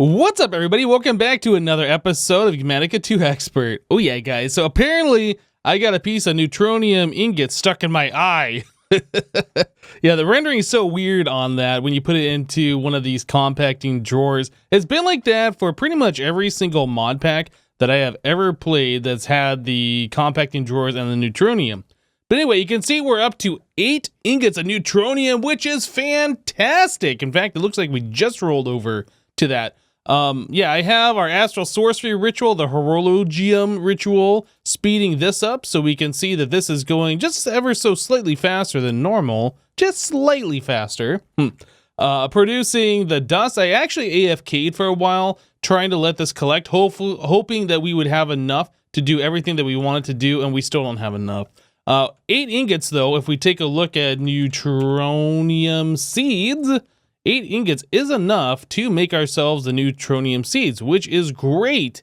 What's up, everybody? Welcome back to another episode of Enigmatica 2 Expert. Oh yeah, guys. So apparently, I got a piece of neutronium ingot stuck in my eye. Yeah, the rendering is so weird on that when you put it into one of these compacting drawers. It's been like that for pretty much every single mod pack that I have ever played that's had the compacting drawers and the neutronium. But anyway, you can see we're up to 8 ingots of neutronium, which is fantastic. In fact, it looks like we just rolled over to that. Yeah, I have our Astral Sorcery ritual, the Horologium ritual, speeding this up so we can see that this is going just ever so slightly faster than normal, just slightly faster. Producing the dust. I actually AFK'd for a while, trying to let this collect, hoping that we would have enough to do everything that we wanted to do, and we still don't have enough. 8 ingots, though, if we take a look at neutronium seeds, 8 ingots is enough to make ourselves the neutronium seeds, which is great,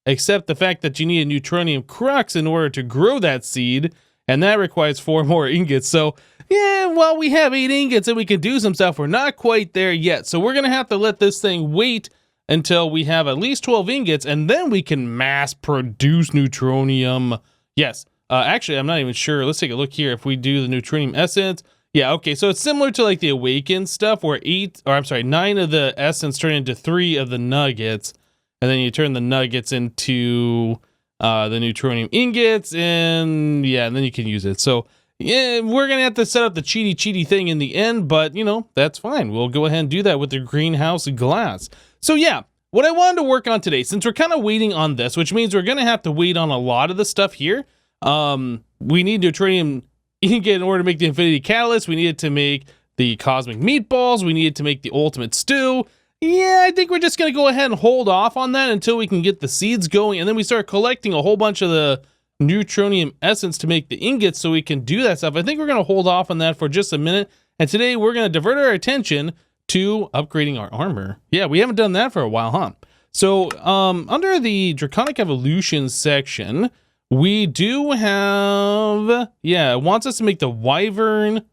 except the fact that you need a neutronium crux in order to grow that seed, and that requires 4 more ingots. So, yeah, well, we have 8 ingots and we can do some stuff. We're not quite there yet, so we're going to have to let this thing wait until we have at least 12 ingots, and then we can mass produce neutronium. Yes, actually, I'm not even sure. Let's take a look here. If we do the neutronium essence, yeah, okay, so it's similar to like the Awakened stuff where 9 of the essence turn into 3 of the nuggets, and then you turn the nuggets into the neutronium ingots, and yeah, and then you can use it. So yeah, we're gonna have to set up the cheaty thing in the end, but you know, that's fine. We'll go ahead and do that with the greenhouse glass. So yeah, what I wanted to work on today, since we're kind of waiting on this, which means we're gonna have to wait on a lot of the stuff here. We need neutronium ingot in order to make the Infinity Catalyst. We needed to make the Cosmic Meatballs. We needed to make the Ultimate Stew. Yeah, I think we're just going to go ahead and hold off on that until we can get the seeds going. And then we start collecting a whole bunch of the neutronium essence to make the ingots so we can do that stuff. I think we're going to hold off on that for just a minute. And today we're going to divert our attention to upgrading our armor. Yeah, we haven't done that for a while, huh? So under the Draconic Evolution section, we do have, yeah, it wants us to make the Wyvern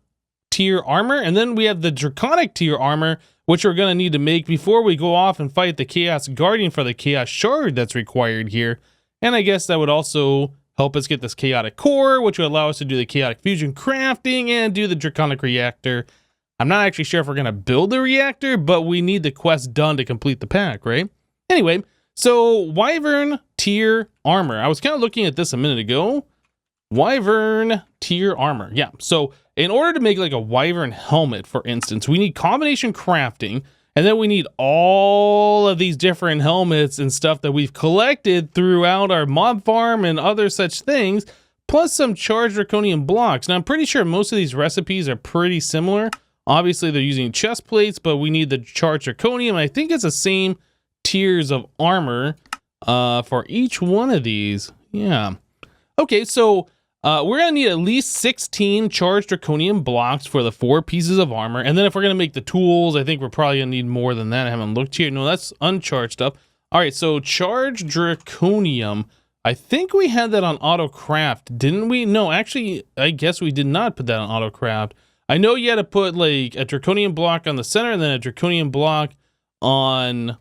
tier armor, and then we have the Draconic tier armor, which we're going to need to make before we go off and fight the Chaos Guardian for the Chaos Shard that's required here. And I guess that would also help us get this Chaotic Core, which would allow us to do the Chaotic Fusion crafting and do the Draconic Reactor. I'm not actually sure if we're going to build the reactor, but we need the quest done to complete the pack, right? Anyway, so Wyvern tier armor. I was kind of looking at this a minute ago. Wyvern tier armor. Yeah, so in order to make like a Wyvern Helmet, for instance, we need combination crafting, and then we need all of these different helmets and stuff that we've collected throughout our mob farm and other such things, plus some charged draconium blocks. Now, I'm pretty sure most of these recipes are pretty similar. Obviously, they're using chest plates, but we need the charged draconium. I think it's the same tiers of armor for each one of these. Yeah. Okay, so we're going to need at least 16 charged draconium blocks for the 4 pieces of armor. And then if we're going to make the tools, I think we're probably going to need more than that. I haven't looked here. No, that's uncharged stuff. All right, so charged draconium. I think we had that on auto craft, didn't we? No, actually, I guess we did not put that on auto craft. I know you had to put like a draconium block on the center and then a draconium block on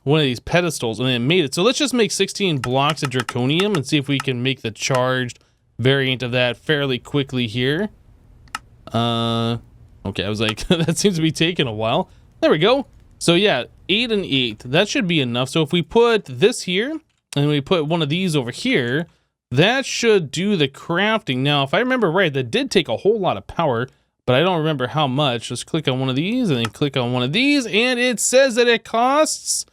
one of these pedestals, and then it made it. So let's just make 16 blocks of draconium and see if we can make the charged variant of that fairly quickly here. Okay, I was like, that seems to be taking a while. There we go. So yeah, 8 and 8. That should be enough. So if we put this here, and we put one of these over here, that should do the crafting. Now, if I remember right, that did take a whole lot of power, but I don't remember how much. Just click on one of these, and then click on one of these, and it says that it costs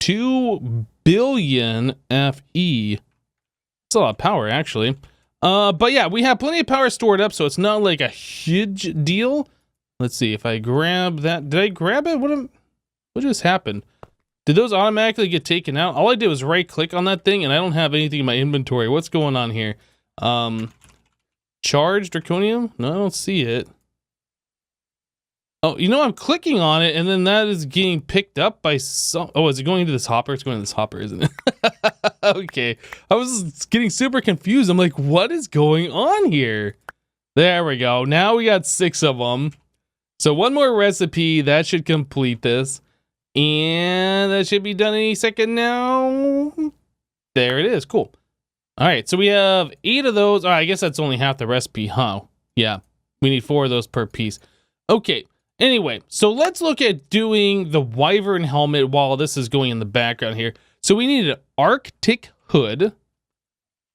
2 billion FE. It's a lot of power, actually. But yeah, we have plenty of power stored up, so it's not like a huge deal. Let's see if I grab that. Did I grab it? What just happened? Did those automatically get taken out? All I did was right click on that thing, and I don't have anything in my inventory. What's going on here? Charged draconium? No, I don't see it. Oh, you know, I'm clicking on it, and then that is getting picked up by some... Oh, is it going into this hopper? It's going into this hopper, isn't it? Okay. I was getting super confused. I'm like, what is going on here? There we go. Now we got 6 of them. So one more recipe. That should complete this. And that should be done any second now. There it is. Cool. All right, so we have 8 of those. Oh, I guess that's only half the recipe, huh? Yeah, we need 4 of those per piece. Okay, anyway, so let's look at doing the Wyvern Helmet while this is going in the background here. So we need an Arctic hood.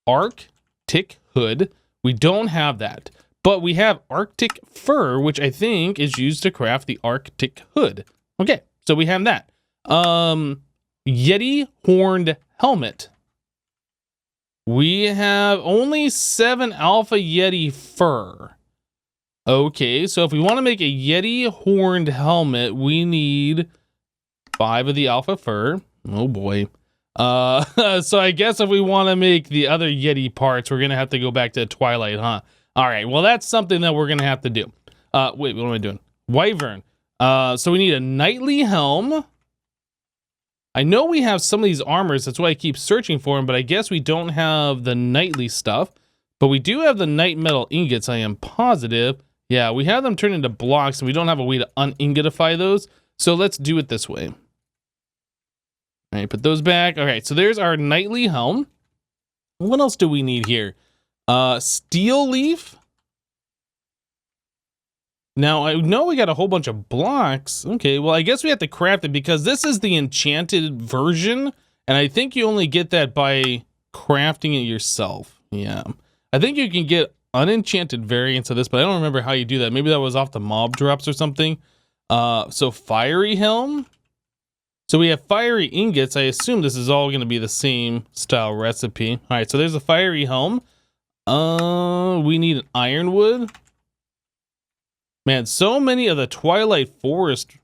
Arctic hood. We don't have that, but we have Arctic fur, which I think is used to craft the Arctic hood. Okay, so we have that. Yeti horned helmet. We have only 7 alpha Yeti fur. Okay, so if we want to make a Yeti horned helmet, we need 5 of the alpha fur. Oh boy. So I guess if we want to make the other Yeti parts, we're going to have to go back to Twilight, huh? All right, well, that's something that we're going to have to do. Wait, what am I doing? Wyvern. So we need a Knightly helm. I know we have some of these armors, that's why I keep searching for them, but I guess we don't have the knightly stuff. But we do have the night metal ingots, I am positive. Yeah, we have them turned into blocks, and we don't have a way to uningotify those. So let's do it this way. All right, put those back. All right, so there's our knightly helm. What else do we need here? Steel leaf. Now, I know we got a whole bunch of blocks. Okay, well, I guess we have to craft it because this is the enchanted version, and I think you only get that by crafting it yourself. Yeah. I think you can get unenchanted variants of this, but I don't remember how you do that. Maybe that was off the mob drops or something. So fiery helm. So we have fiery ingots. I assume this is all going to be the same style recipe. All right, so there's a fiery helm. We need an ironwood. Man, so many of the Twilight Forest,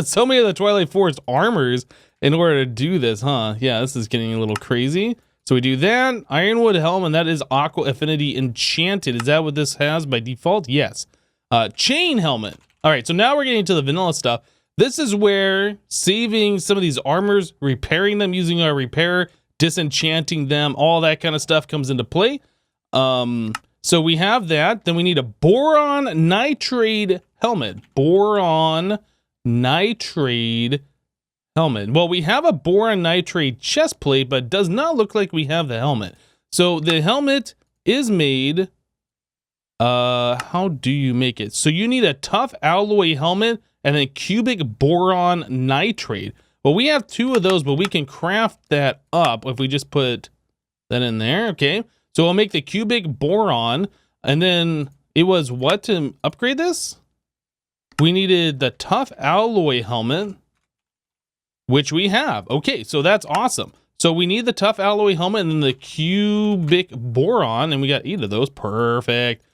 so many of the Twilight Forest armors in order to do this, huh? Yeah, this is getting a little crazy. So we do that, Ironwood Helm, and that is Aqua Affinity Enchanted. Is that what this has by default? Yes. Chain Helmet. All right, so now we're getting to the vanilla stuff. This is where saving some of these armors, repairing them using our repair, disenchanting them, all that kind of stuff comes into play. So we have that. Then we need a Boron Nitride helmet. Boron Nitride helmet. Well, we have a Boron Nitride chest plate, but it does not look like we have the helmet. So the helmet is made. How do you make it? So you need a tough alloy helmet and then cubic boron nitride. Well, we have 2 of those, but we can craft that up if we just put that in there. Okay. So we'll make the cubic boron, and then it was what to upgrade this? We needed the tough alloy helmet, which we have. Okay, so that's awesome. So we need the tough alloy helmet and then the cubic boron, and we got 8 of those. Perfect.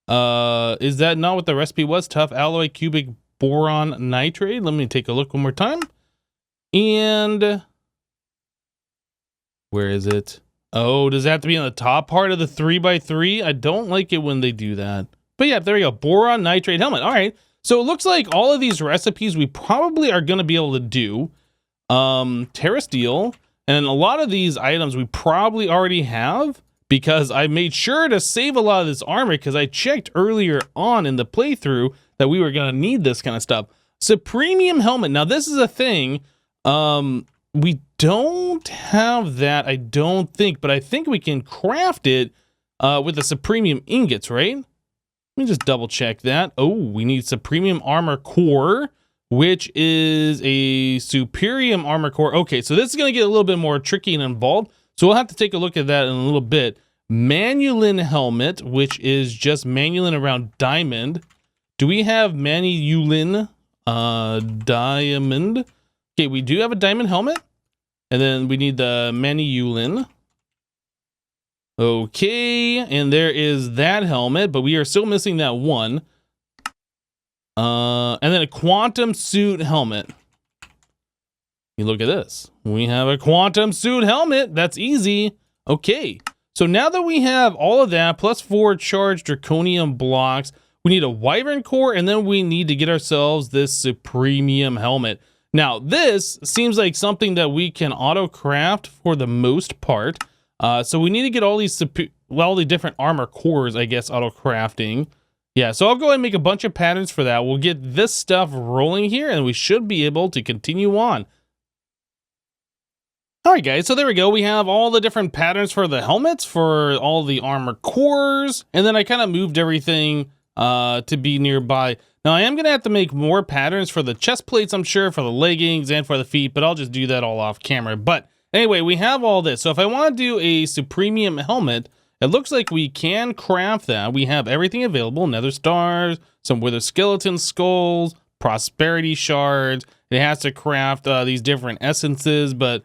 Is that not what the recipe was? Tough alloy cubic boron nitride. Let me take a look one more time. And where is it? Oh, does that have to be on the top part of the 3x3? I don't like it when they do that. But yeah, there we go. Boron Nitride helmet. All right. So it looks like all of these recipes we probably are going to be able to do. Terra Steel. And a lot of these items we probably already have because I made sure to save a lot of this armor because I checked earlier on in the playthrough that we were going to need this kind of stuff. Supremium helmet. Now, this is a thing. We don't have that, I don't think, but I think we can craft it with the Supremium ingots, right? Let me just double check that. Oh, we need Supremium armor core, which is a Superium armor core. Okay, so this is going to get a little bit more tricky and involved, so we'll have to take a look at that in a little bit. Manulin helmet, which is just Manulin around diamond. Do we have Manulin diamond? Okay, we do have a diamond helmet. And then we need the Manulin. Okay, and there is that helmet, but we are still missing that one. And then a quantum suit helmet. You look at this. We have a quantum suit helmet. That's easy. Okay, so now that we have all of that, plus 4 charged draconium blocks, we need a wyvern core, and then we need to get ourselves this Supremium helmet. Now, this seems like something that we can auto-craft for the most part. So we need to get all these, all the different armor cores, I guess, auto-crafting. Yeah, so I'll go ahead and make a bunch of patterns for that. We'll get this stuff rolling here, and we should be able to continue on. All right, guys, so there we go. We have all the different patterns for the helmets, for all the armor cores, and then I kind of moved everything to be nearby. Now, I am going to have to make more patterns for the chest plates, I'm sure, for the leggings and for the feet, but I'll just do that all off camera. But anyway, we have all this. So if I want to do a Supremium helmet, it looks like we can craft that. We have everything available: nether stars, some wither skeleton skulls, prosperity shards. It has to craft these different essences, but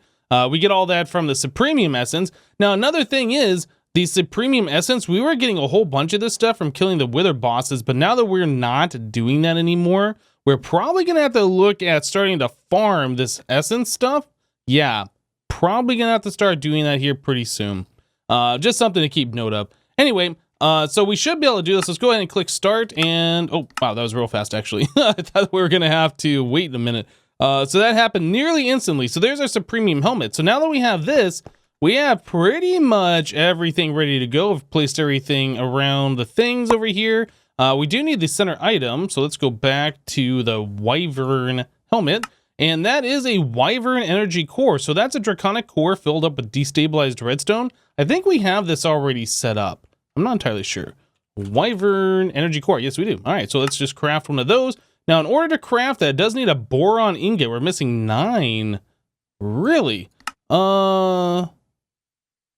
we get all that from the Supremium essence. Now, another thing is, the Supremium essence, we were getting a whole bunch of this stuff from killing the wither bosses, but now that we're not doing that anymore, we're probably going to have to look at starting to farm this essence stuff. Yeah, probably going to have to start doing that here pretty soon. Just something to keep note of. Anyway, so we should be able to do this. Let's go ahead and click start, and oh, wow, that was real fast, actually. I thought we were going to have to wait a minute. So that happened nearly instantly. So there's our Supremium helmet. So now that we have this, we have pretty much everything ready to go. We've placed everything around the things over here. We do need the center item, so let's go back to the Wyvern Helmet. And that is a Wyvern energy core. So that's a Draconic core filled up with destabilized redstone. I think we have this already set up. I'm not entirely sure. Wyvern energy core. Yes, we do. All right, so let's just craft one of those. Now, in order to craft that, it does need a Boron Ingot. We're missing 9. Really?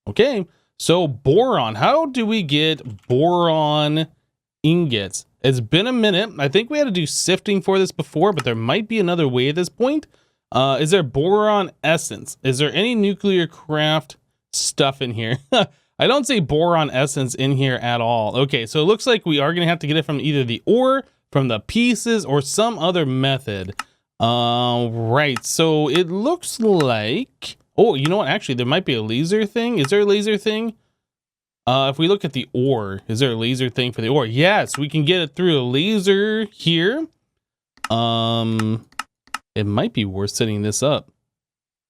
Okay, so Boron. How do we get Boron Ingots? It's been a minute. I think we had to do sifting for this before, but there might be another way at this point. Is there Boron Essence? Is there any nuclear craft stuff in here? I don't see Boron Essence in here at all. Okay, so it looks like we are going to have to get it from either the ore, from the pieces, or some other method. Right, so it looks like... Oh, you know what? Actually, there might be a laser thing. Is there a laser thing? If we look at the ore, is there a laser thing for the ore? Yes, we can get it through a laser here. It might be worth setting this up.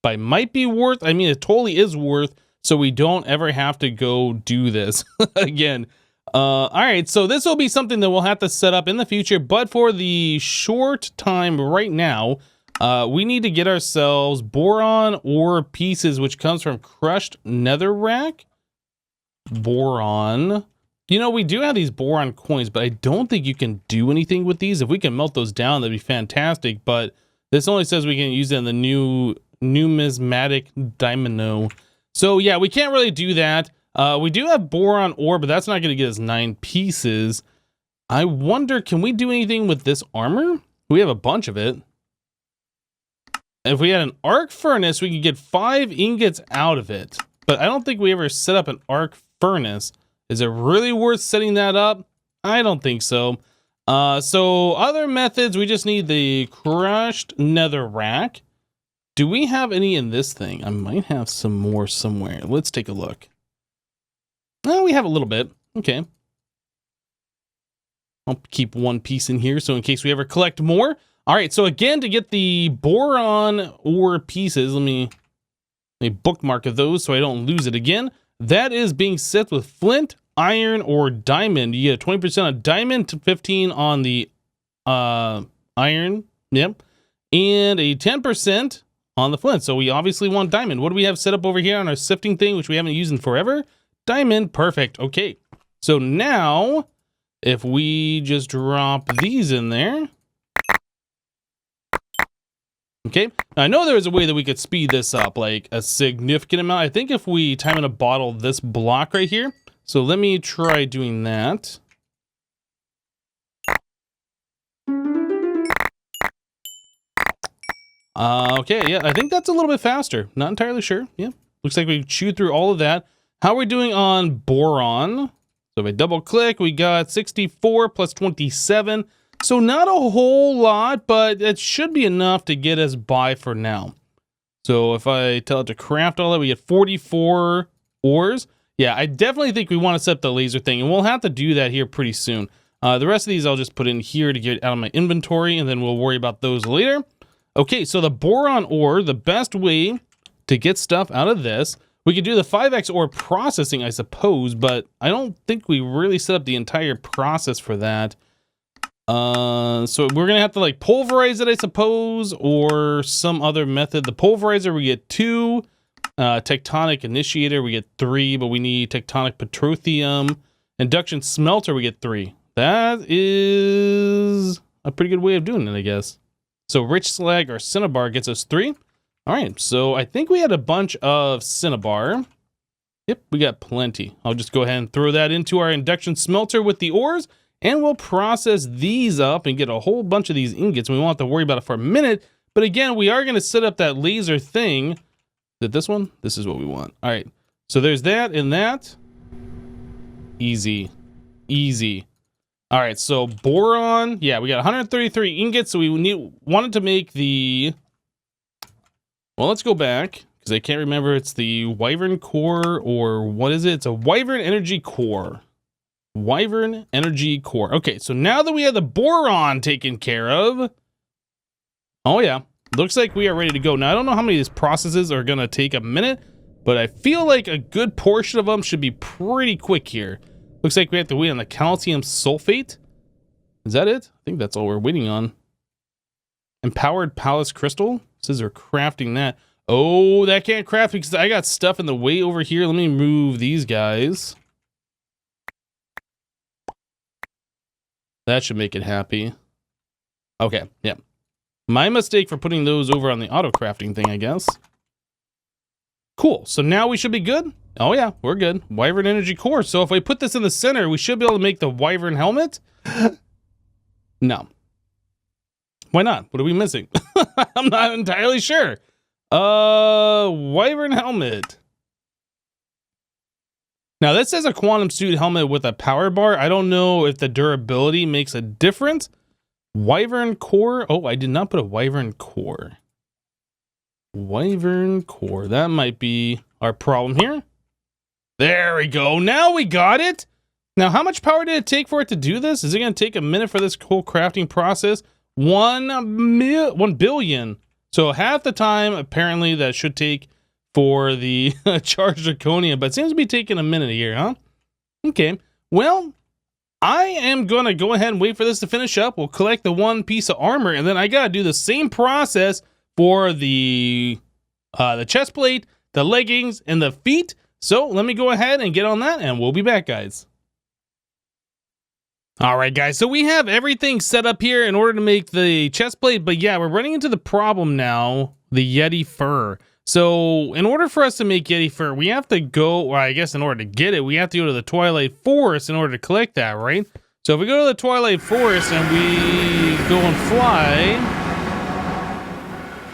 By might be worth, I mean, it totally is worth, so we don't ever have to go do this again. All right, so this will be something that we'll have to set up in the future, but for the short time right now, we need to get ourselves boron ore pieces, which comes from crushed netherrack. Boron. You know, we do have these boron coins, but I don't think you can do anything with these. If we can melt those down, that'd be fantastic. But this only says we can use it in the new numismatic dynamo. So yeah, we can't really do that. We do have boron ore, but that's not going to get us 9 pieces. I wonder, can we do anything with this armor? We have a bunch of it. If we had an arc furnace, we could get 5 ingots out of it. But I don't think we ever set up an arc furnace. Is it really worth setting that up? I don't think so. So other methods, we just need the crushed netherrack. Do we have any in this thing? I might have some more somewhere. Let's take a look. Oh, we have a little bit. Okay. I'll keep 1 piece in here, so in case we ever collect more. All right, so again, to get the boron ore pieces, let me bookmark those so I don't lose it again. That is being set with flint, iron, or diamond. You get 20% on diamond, 15 on the iron, yep, and a 10% on the flint. So we obviously want diamond. What do we have set up over here on our sifting thing, which we haven't used in forever? Diamond, perfect. Okay, so now if we just drop these in there. Okay, now I know there was a way that we could speed this up like a significant amount. I think if we time in a bottle this block right here. So let me try doing that. Okay, yeah, I think that's a little bit faster. Not entirely sure. Yeah, looks like we chewed through all of that. How are we doing on boron? So if I double click, we got 64 plus 27. So not a whole lot, but it should be enough to get us by for now. So if I tell it to craft all that, we get 44 ores. Yeah, I definitely think we want to set up the laser thing, and we'll have to do that here pretty soon. The rest of these I'll just put in here to get out of my inventory, and then we'll worry about those later. Okay, so the boron ore, the best way to get stuff out of this, We could do the 5x ore processing, I suppose, but I don't think we really set up the entire process for that. So we're gonna have to like pulverize it, I suppose, or some other method. The pulverizer, we get 2. Tectonic initiator, we get 3, but we need tectonic petroleum. Induction smelter, we get 3. That is a pretty good way of doing it, I guess. So rich slag or cinnabar gets us 3. All right, so I think we had a bunch of cinnabar. Yep, we got plenty. I'll just go ahead and throw that into our induction smelter with the ores, and we'll process these up and get a whole bunch of these ingots. We won't have to worry about it for a minute, but again, we are going to set up that laser thing. Is it this one? This is what we want. All right, so there's that and that. Easy, easy. All right, so boron, yeah, we got 133 ingots, so we wanted to make the... Well, let's go back, because I can't remember it's the Wyvern core, or what is it? It's a Wyvern energy core. Wyvern energy core. Okay, so now that we have the boron taken care of, oh yeah, looks like we are ready to go. Now, I don't know how many of these processes are going to take a minute, but I feel like a good portion of them should be pretty quick here. Looks like we have to wait on the calcium sulfate. Is that it? I think that's all we're waiting on. Empowered palace crystal. Says they're crafting that. Oh, that can't craft because I got stuff in the way over here. Let me move these guys. That should make it happy. Okay, yeah. My mistake for putting those over on the auto crafting thing, I guess. Cool, so now we should be good. Oh yeah, we're good. Wyvern energy core. So if I put this in the center, we should be able to make the Wyvern helmet. No. Why not? What are we missing? I'm not entirely sure. Wyvern helmet. Now this is a quantum suit helmet with a power bar. I don't know if the durability makes a difference. Wyvern core. Oh, I did not put a Wyvern core. Wyvern core. That might be our problem here. There we go. Now we got it. Now, how much power did it take for it to do this? Is it going to take a minute for this whole crafting process? 1 billion. So half the time, apparently, that should take for the charged Draconium, but it seems to be taking a minute here, huh? Okay. Well, I am going to go ahead and wait for this to finish up. We'll collect the 1 piece of armor, and then I got to do the same process for the chest plate, the leggings, and the feet. So let me go ahead and get on that, and we'll be back, guys. All right, guys, so we have everything set up here in order to make the chest plate, but yeah, we're running into the problem now, the Yeti Fur. So in order for us to make Yeti Fur, we have to go, or I guess in order to get it, we have to go to the Twilight Forest in order to collect that, right? So if we go to the Twilight Forest and we go and fly,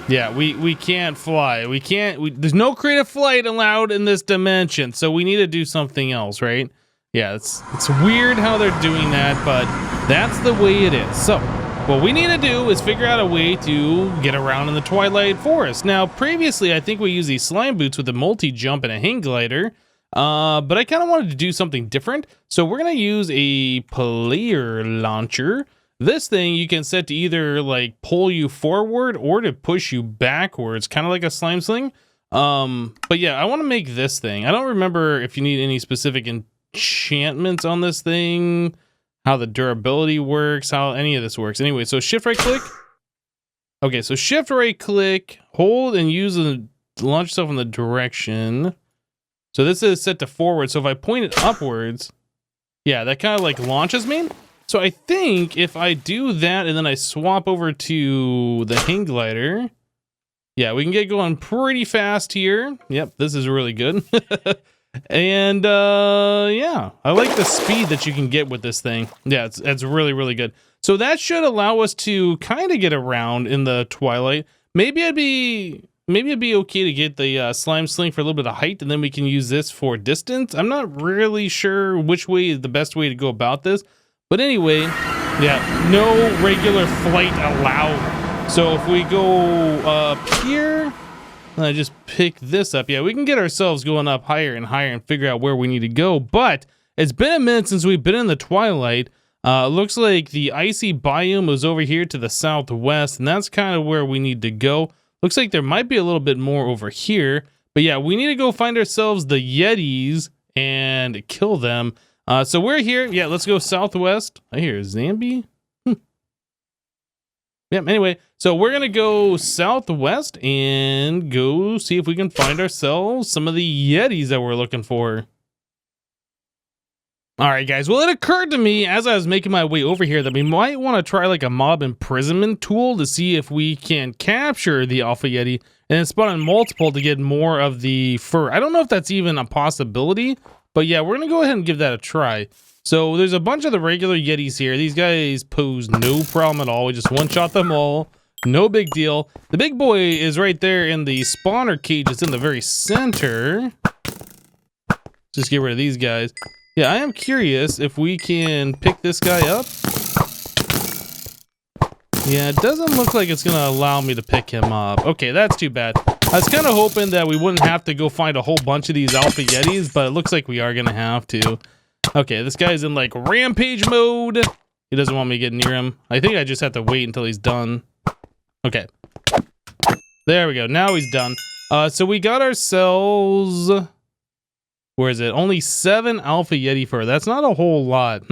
yeah, we can't fly. We can't, there's no creative flight allowed in this dimension, so we need to do something else, right? Yeah, it's weird how they're doing that, but that's the way it is. So what we need to do is figure out a way to get around in the Twilight Forest. Now, previously, I think we used these slime boots with a multi-jump and a hang glider, but I kind of wanted to do something different. So we're going to use a player launcher. This thing you can set to either like pull you forward or to push you backwards, kind of like a slime sling. But yeah, I want to make this thing. I don't remember if you need any specific enchantments on this thing, how the durability works, how any of this works. Anyway, so shift right click. Okay, so shift right click, hold and use the launch yourself in the direction. So this is set to forward. So if I point it upwards, yeah, that kind of like launches me. So I think if I do that and then I swap over to the hang glider, yeah, we can get going pretty fast here. Yep, this is really good. And yeah, I like the speed that you can get with this thing. Yeah, it's really, really good. So that should allow us to kind of get around in the Twilight. Maybe it'd be okay to get the slime sling for a little bit of height, and then we can use this for distance. I'm not really sure which way is the best way to go about this. But anyway, yeah, no regular flight allowed. So if we go up here, I just pick this up. Yeah, we can get ourselves going up higher and higher and figure out where we need to go. But it's been a minute since we've been in the Twilight. Looks like the icy biome was over here to the southwest, and that's kind of where we need to go. Looks like there might be a little bit more over here. But yeah, we need to go find ourselves the Yetis and kill them. So we're here. Yeah, let's go southwest. I hear Zambi. Yeah, anyway, so we're going to go southwest and go see if we can find ourselves some of the Yetis that we're looking for. All right, guys. Well, it occurred to me as I was making my way over here that we might want to try like a mob imprisonment tool to see if we can capture the Alpha Yeti and then spawn on multiple to get more of the fur. I don't know if that's even a possibility, but yeah, we're going to go ahead and give that a try. So there's a bunch of the regular Yetis here. These guys pose no problem at all. We just one-shot them all. No big deal. The big boy is right there in the spawner cage. It's in the very center. Just get rid of these guys. Yeah, I am curious if we can pick this guy up. Yeah, it doesn't look like it's going to allow me to pick him up. Okay, that's too bad. I was kind of hoping that we wouldn't have to go find a whole bunch of these Alpha Yetis, but it looks like we are going to have to. Okay, this guy's in like rampage mode. He doesn't want me to get near him. I think I just have to wait until he's done. Okay. There we go. Now he's done. So we got ourselves... Where is it? Only 7 Alpha Yeti Fur. That's not a whole lot.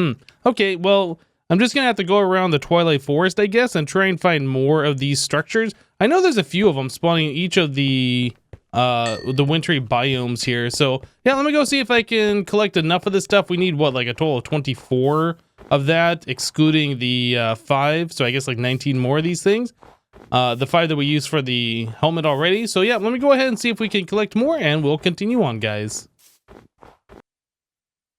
Okay, well, I'm just going to have to go around the Twilight Forest, I guess, and try and find more of these structures. I know there's a few of them spawning in each of the wintry biomes here. So, yeah, let me go see if I can collect enough of this stuff. We need, what, like a total of 24 of that, excluding the 5. So I guess like 19 more of these things. The 5 that we used for the helmet already. So, yeah, let me go ahead and see if we can collect more, and we'll continue on, guys.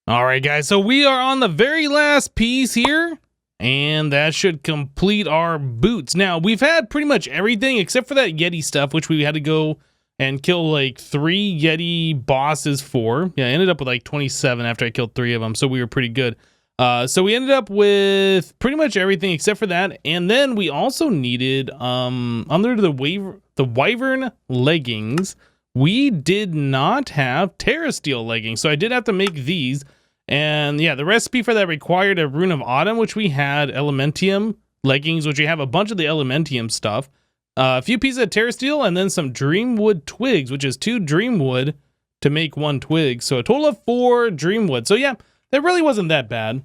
All right, guys, so we are on the very last piece here, and that should complete our boots. Now, we've had pretty much everything except for that Yeti stuff, which we had to go and kill like 3 Yeti bosses for. Yeah, I ended up with like 27 after I killed 3 of them, so we were pretty good. So we ended up with pretty much everything except for that, and then we also needed, under the Wyvern leggings, we did not have Terra Steel leggings, so I did have to make these. And yeah, the recipe for that required a Rune of Autumn, which we had, Elementium leggings, which we have a bunch of the Elementium stuff, a few pieces of Terra Steel, and then some Dreamwood twigs, which is 2 Dreamwood to make 1 twig. So a total of 4 Dreamwood. So yeah, that really wasn't that bad.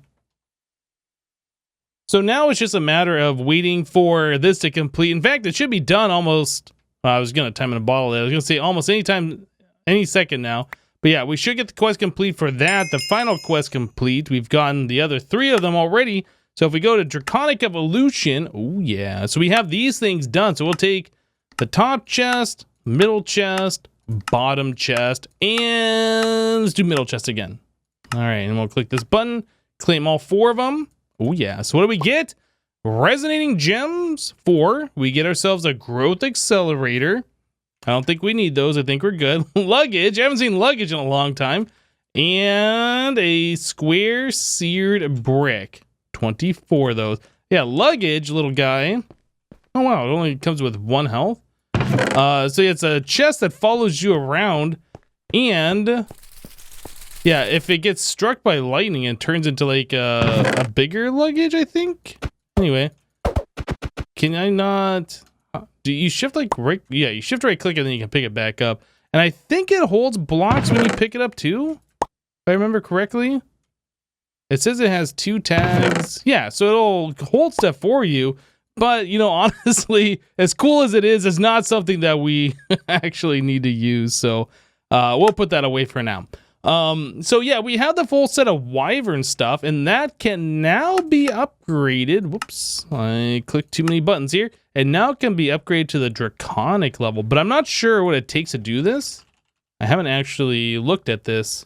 So now it's just a matter of waiting for this to complete. In fact, it should be done almost... I was going to time in a bottle there. I was going to say almost any time, any second now. But yeah, we should get the quest complete for that. The final quest complete. We've gotten the other 3 of them already. So if we go to Draconic Evolution, oh yeah. So we have these things done. So we'll take the top chest, middle chest, bottom chest, and let's do middle chest again. All right, and we'll click this button, claim all 4 of them. Oh yeah. So what do we get? Resonating gems 4. We get ourselves a growth accelerator. I don't think we need those. I think we're good. Luggage. I haven't seen luggage in a long time. And a square seared brick. 24 of those. Yeah, luggage, little guy. Oh wow, it only comes with 1 health. So it's a chest that follows you around. And yeah, if it gets struck by lightning and turns into like a bigger luggage, I think. Anyway, can I not... Do you shift like right? Yeah, you shift right click and then you can pick it back up. And I think it holds blocks when you pick it up too. If I remember correctly. It says it has 2 tags. Yeah, so it'll hold stuff for you. But, you know, honestly, as cool as it is, it's not something that we actually need to use. So we'll put that away for now. So yeah, we have the full set of Wyvern stuff, and that can now be upgraded. Whoops, I clicked too many buttons here. And now it can be upgraded to the Draconic level, but I'm not sure what it takes to do this. I haven't actually looked at this.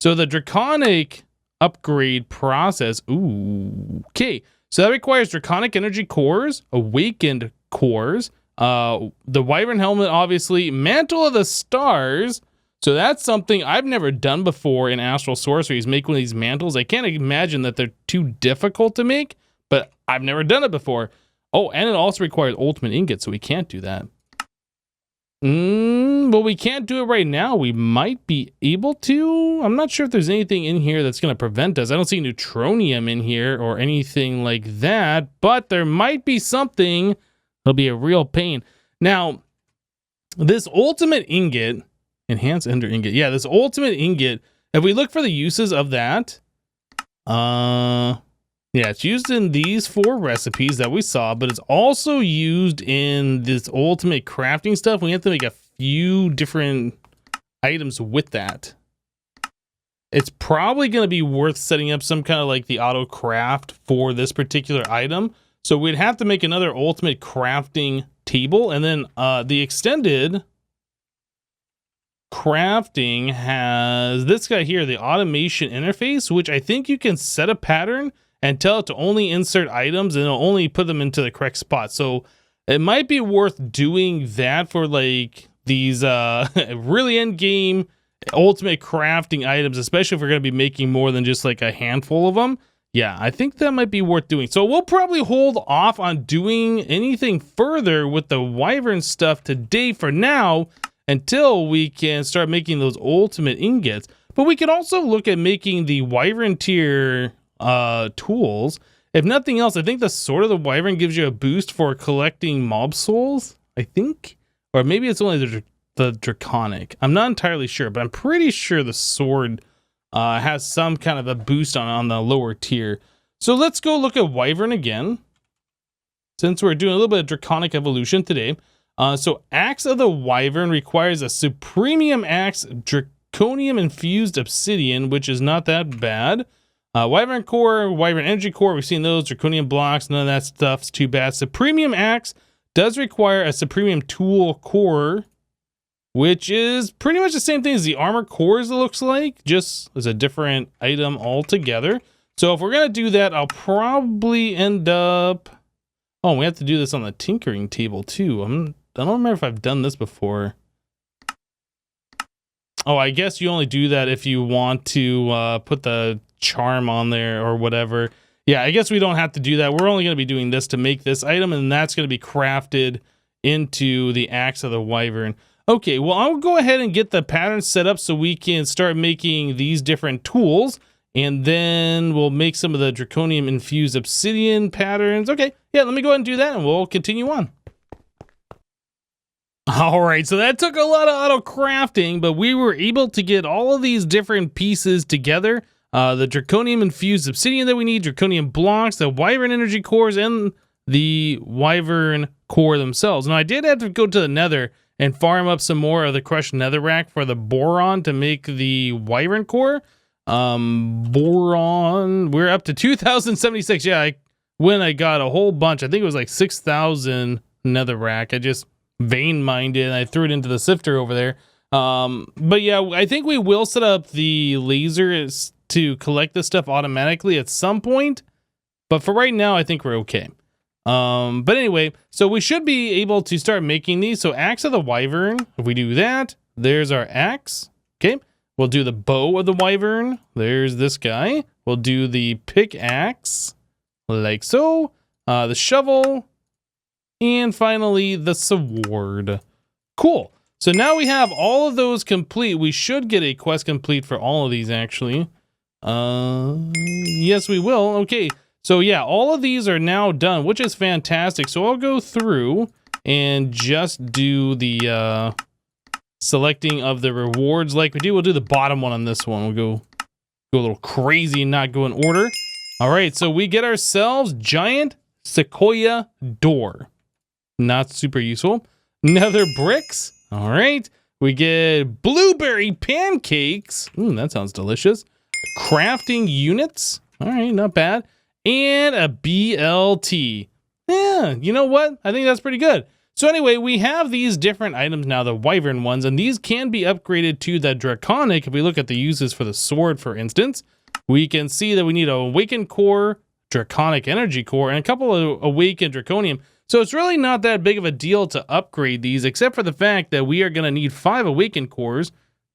So the Draconic upgrade process, ooh, okay. So that requires Draconic Energy Cores, Awakened Cores, the Wyvern Helmet, obviously, Mantle of the Stars. So that's something I've never done before in Astral Sorcery, is make one of these mantles. I can't imagine that they're too difficult to make, but I've never done it before. Oh, and it also requires Ultimate Ingots, so we can't do that. Well, we can't do it right now. We might be able to. I'm not sure if there's anything in here that's going to prevent us. I don't see Neutronium in here or anything like that, but there might be something that'll be a real pain. Now, this Ultimate Ingot Enhanced Ender Ingot. Yeah, this ultimate ingot, if we look for the uses of that, yeah, it's used in these 4 recipes that we saw, but it's also used in this ultimate crafting stuff. We have to make a few different items with that. It's probably going to be worth setting up some kind of like the auto craft for this particular item. So we'd have to make another ultimate crafting table, and then the extended crafting has this guy here, the automation interface, which I think you can set a pattern and tell it to only insert items, and it'll only put them into the correct spot. So it might be worth doing that for like these really end game ultimate crafting items, especially if we're going to be making more than just like a handful of them. Yeah, I think that might be worth doing. So we'll probably hold off on doing anything further with the Wyvern stuff today for now, until we can start making those ultimate ingots. But we can also look at making the Wyvern tier tools. If nothing else, I think the Sword of the Wyvern gives you a boost for collecting mob souls, I think. Or maybe it's only the Draconic. I'm not entirely sure, but I'm pretty sure the Sword has some kind of a boost on the lower tier. So let's go look at Wyvern again, since we're doing a little bit of Draconic evolution today. So Axe of the Wyvern requires a Supremium Axe Draconium Infused Obsidian, which is not that bad. Wyvern Core, Wyvern Energy Core, we've seen those. Draconium Blocks, none of that stuff's too bad. Supremium Axe does require a Supremium Tool Core, which is pretty much the same thing as the Armor Cores, it looks like, just as a different item altogether. So if we're going to do that, I'll probably end up... Oh, we have to do this on the tinkering table too. I don't remember if I've done this before. Oh, I guess you only do that if you want to put the charm on there or whatever. Yeah, I guess we don't have to do that. We're only going to be doing this to make this item, and that's going to be crafted into the Axe of the Wyvern. Okay, well, I'll go ahead and get the pattern set up so we can start making these different tools, and then we'll make some of the Draconium Infused Obsidian patterns. Okay, yeah, let me go ahead and do that, and we'll continue on. All right, so that took a lot of auto crafting, but we were able to get all of these different pieces together. The Draconium Infused Obsidian that we need, Draconium Blocks, the Wyvern Energy Cores, and the Wyvern Core themselves. Now, I did have to go to the Nether and farm up some more of the crushed netherrack for the Boron to make the Wyvern Core. Boron, we're up to 2,076. Yeah, when I got a whole bunch, I think it was like 6,000 netherrack. I just vein mined it and I threw it into the sifter over there. But yeah, I think we will set up the laser to collect this stuff automatically at some point. But for right now, I think we're okay. But anyway, so we should be able to start making these. So Axe of the Wyvern, if we do that, there's our axe. Okay, we'll do the bow of the Wyvern. There's this guy. We'll do the pickaxe, like so. The shovel, and finally the sword. Cool. So now we have all of those complete. We should get a quest complete for all of these, actually. Yes, we will. Okay. So yeah, all of these are now done, which is fantastic. So I'll go through and just do the selecting of the rewards like we do. We'll do the bottom one on this one. We'll go a little crazy and not go in order. All right, so we get ourselves giant sequoia door. Not super useful. Nether bricks. All right, we get blueberry pancakes. That sounds delicious. Crafting units. All right, not bad. And a BLT. Yeah, you know what? I think that's pretty good. So anyway, we have these different items now, the Wyvern ones, and these can be upgraded to the Draconic. If we look at the uses for the sword, for instance, we can see that we need a Awakened Core, Draconic Energy Core, and a couple of Awakened Draconium. So it's really not that big of a deal to upgrade these, except for the fact that we are going to need 5 Awakened Cores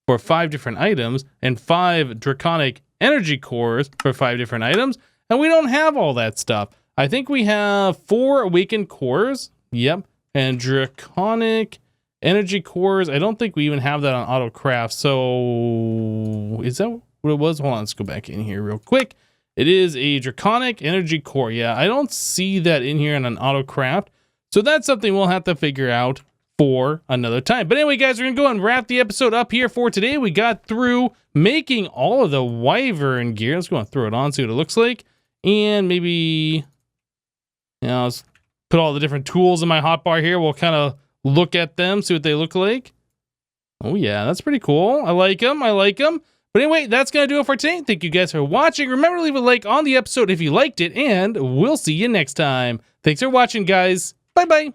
for 5 different items, and 5 Draconic Energy Cores for 5 different items. And we don't have all that stuff. I think we have 4 Awakened Cores. Yep. And Draconic Energy Cores. I don't think we even have that on auto craft. So is that what it was? Hold on. Let's go back in here real quick. It is a Draconic Energy Core. Yeah, I don't see that in here in an auto craft. So that's something we'll have to figure out for another time. But anyway, guys, we're going to go and wrap the episode up here for today. We got through making all of the Wyvern gear. Let's go and throw it on, see what it looks like. And maybe, let's put all the different tools in my hotbar here. We'll kind of look at them, see what they look like. Oh, yeah, that's pretty cool. I like them. I like them. But anyway, that's going to do it for today. Thank you guys for watching. Remember to leave a like on the episode if you liked it, and we'll see you next time. Thanks for watching, guys. Bye-bye.